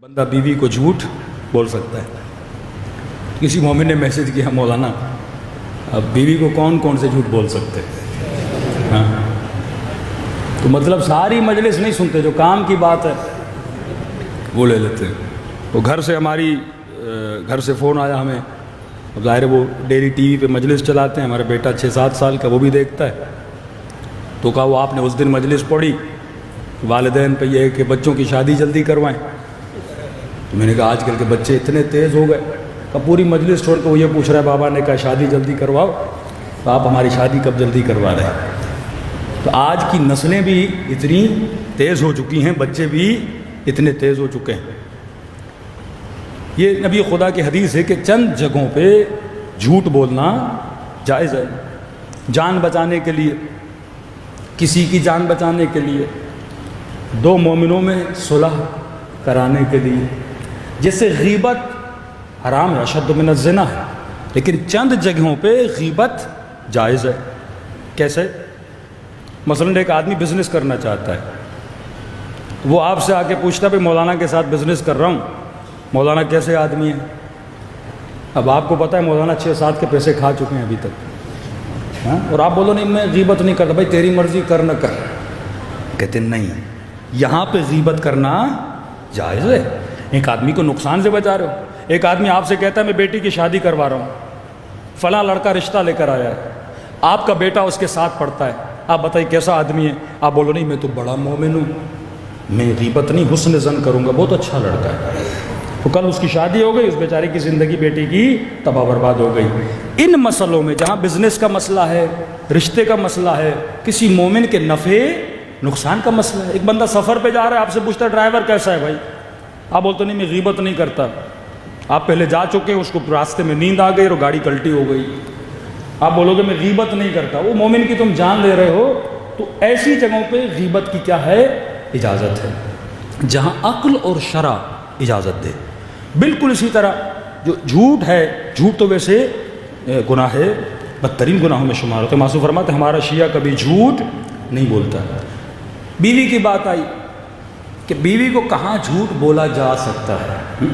بندہ بیوی کو جھوٹ بول سکتا ہے. کسی مومن نے میسج کیا مولانا اب بیوی کو کون کون سے جھوٹ بول سکتے ہیں؟ ہاں تو مطلب ساری مجلس نہیں سنتے، جو کام کی بات ہے وہ لے لیتے ہیں. وہ گھر سے فون آیا ہمیں، ظاہر ہے وہ ڈیلی ٹی وی پہ مجلس چلاتے ہیں، ہمارا بیٹا 6-7 سال کا وہ بھی دیکھتا ہے. تو کہا وہ آپ نے اس دن مجلس پڑھی والدین پہ یہ ہے کہ بچوں کی شادی جلدی کروائیں. تو میں نے کہا آج کل کے بچے اتنے تیز ہو گئے کہ پوری مجلس چھوڑ کے وہ یہ پوچھ رہا ہے بابا نے کہا شادی جلدی کرواؤ، تو آپ ہماری شادی کب جلدی کروا رہے ہیں؟ تو آج کی نسلیں بھی اتنی تیز ہو چکی ہیں، بچے بھی اتنے تیز ہو چکے ہیں. یہ نبی خدا کی حدیث ہے کہ چند جگہوں پہ جھوٹ بولنا جائز ہے، جان بچانے کے لیے، کسی کی جان بچانے کے لیے، دو مومنوں میں صلح کرانے کے لیے. جیسے غیبت حرام ہے، اشد من الزنا ہے، لیکن چند جگہوں پہ غیبت جائز ہے. کیسے؟ مثلاً ایک آدمی بزنس کرنا چاہتا ہے، وہ آپ سے آ کے پوچھتا ہے مولانا کے ساتھ بزنس کر رہا ہوں، مولانا کیسے آدمی ہے؟ اب آپ کو پتہ ہے مولانا 6-7 کے پیسے کھا چکے ہیں ابھی تک، ہاں؟ اور آپ بولو نہیں میں غیبت نہیں کرتا، بھائی تیری مرضی کر نہ کر. کہتے نہیں، یہاں پہ غیبت کرنا جائز ہے. ایک آدمی کو نقصان سے بچا رہے ہو. ایک آدمی آپ سے کہتا ہے میں بیٹی کی شادی کروا رہا ہوں، فلاں لڑکا رشتہ لے کر آیا ہے، آپ کا بیٹا اس کے ساتھ پڑھتا ہے، آپ بتائیے کیسا آدمی ہے؟ آپ بولو نہیں میں تو بڑا مومن ہوں، میں غیبت نہیں حسن ظن کروں گا، بہت اچھا لڑکا ہے. تو کل اس کی شادی ہو گئی، اس بیچارے کی زندگی بیٹی کی تباہ برباد ہو گئی. ان مسئلوں میں جہاں بزنس کا مسئلہ ہے، رشتے کا مسئلہ ہے، کسی مومن کے نفع نقصان کا مسئلہ ہے. ایک بندہ سفر پہ جا رہا ہے، آپ سے پوچھتا ہے ڈرائیور کیسا ہے بھائی؟ آپ بولتے نہیں میں غیبت نہیں کرتا. آپ پہلے جا چکے ہیں، اس کو راستے میں نیند آ گئی اور گاڑی کلٹی ہو گئی. آپ بولو گے میں غیبت نہیں کرتا، وہ مومن کی تم جان لے رہے ہو. تو ایسی جگہوں پہ غیبت کی کیا ہے؟ اجازت ہے، جہاں عقل اور شرع اجازت دے. بالکل اسی طرح جو جھوٹ ہے، جھوٹ تو ویسے گناہ ہے، بدترین گناہوں میں شمار ہوتا ہے. معصوم فرماتے ہیں ہمارا شیعہ کبھی جھوٹ نہیں بولتا. بیوی کی بات آئی کہ بیوی کو کہاں جھوٹ بولا جا سکتا ہے.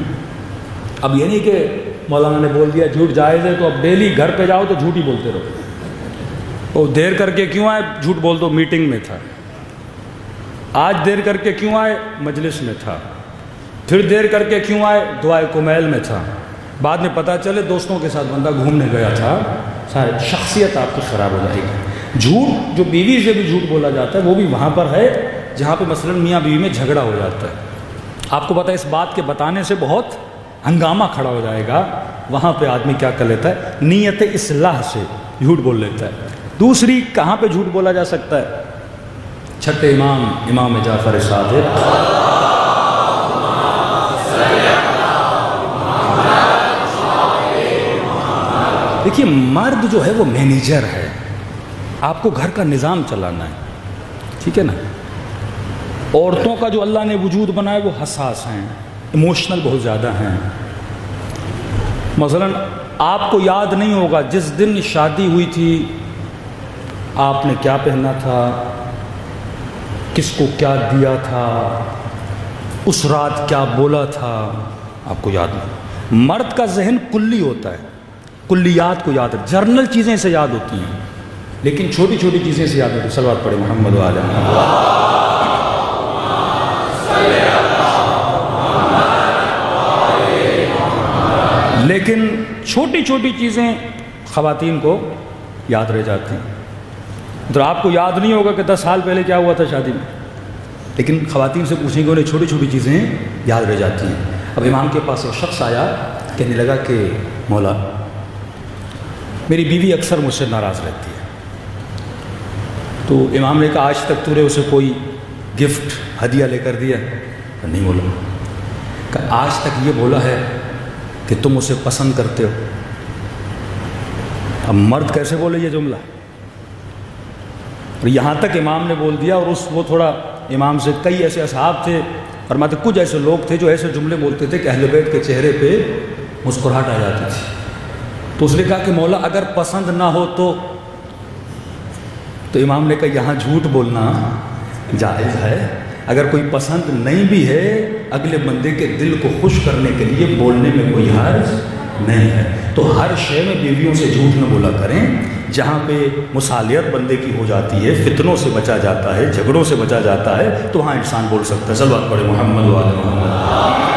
اب یہ نہیں کہ مولانا نے بول دیا جھوٹ جائز ہے تو اب ڈیلی گھر پہ جاؤ تو جھوٹ ہی بولتے رہو. وہ دیر کر کے کیوں آئے؟ جھوٹ بول دو میٹنگ میں تھا. آج دیر کر کے کیوں آئے؟ مجلس میں تھا. پھر دیر کر کے کیوں آئے؟ دعائے کمیل میں تھا. بعد میں پتہ چلے دوستوں کے ساتھ بندہ گھومنے گیا تھا. سارے شخصیت آپ کی خراب ہو جائے گی. جھوٹ جو بیوی سے بھی جھوٹ بولا جاتا ہے وہ بھی وہاں پر ہے جہاں پہ مثلاً میاں بیوی میں جھگڑا ہو جاتا ہے. آپ کو پتہ ہے اس بات کے بتانے سے بہت ہنگامہ کھڑا ہو جائے گا. وہاں پہ آدمی کیا کر لیتا ہے؟ نیت اصلاح سے جھوٹ بول لیتا ہے. دوسری کہاں پہ جھوٹ بولا جا سکتا ہے؟ چھٹے امام جعفر صادق دیکھیے مرد جو ہے وہ مینیجر ہے، آپ کو گھر کا نظام چلانا ہے، ٹھیک ہے نا. عورتوں کا جو اللہ نے وجود بنایا وہ حساس ہیں، ایموشنل بہت زیادہ ہیں. مثلا آپ کو یاد نہیں ہوگا جس دن شادی ہوئی تھی آپ نے کیا پہنا تھا، کس کو کیا دیا تھا، اس رات کیا بولا تھا، آپ کو یاد نہیں. مرد کا ذہن کلی ہوتا ہے، کلیات کو یاد ہے، جرنل چیزیں سے یاد ہوتی ہیں لیکن چھوٹی چھوٹی چیزیں سے یاد ہوتی ہیں. صلوات پڑھیں محمد و آل محمد. لیکن چھوٹی چھوٹی چیزیں خواتین کو یاد رہ جاتی ہیں. تو آپ کو یاد نہیں ہوگا کہ 10 سال پہلے کیا ہوا تھا شادی میں، لیکن خواتین سے پوچھیں گے انہیں چھوٹی چھوٹی چیزیں یاد رہ جاتی ہیں. اب امام کے پاس ایک شخص آیا، کہنے لگا کہ مولا میری بیوی اکثر مجھ سے ناراض رہتی ہے. تو امام نے کہا آج تک تو نے اسے کوئی گفٹ ہدیہ لے کر دیا؟ نہیں بولا. کہ آج تک یہ بولا ہے کہ تم اسے پسند کرتے ہو؟ اب مرد کیسے بولے یہ جملہ؟ اور یہاں تک امام نے بول دیا. اور وہ تھوڑا امام سے کئی ایسے اصحاب تھے، فرماتے کچھ ایسے لوگ تھے جو ایسے جملے بولتے تھے کہ اہل بیت کے چہرے پہ مسکراہٹ آ جاتی تھی. تو اس نے کہا کہ مولا اگر پسند نہ ہو تو امام نے کہا یہاں جھوٹ بولنا جائز ہے. اگر کوئی پسند نہیں بھی ہے اگلے بندے کے دل کو خوش کرنے کے لیے بولنے میں کوئی حرج نہیں ہے۔ تو ہر شے میں بیویوں سے جھوٹ نہ بولا کریں۔ جہاں پہ مصالحت بندے کی ہو جاتی ہے، فتنوں سے بچا جاتا ہے، جھگڑوں سے بچا جاتا ہے، تو وہاں انسان بول سکتا ہے۔ صلوات پڑھیں محمد و آل محمد۔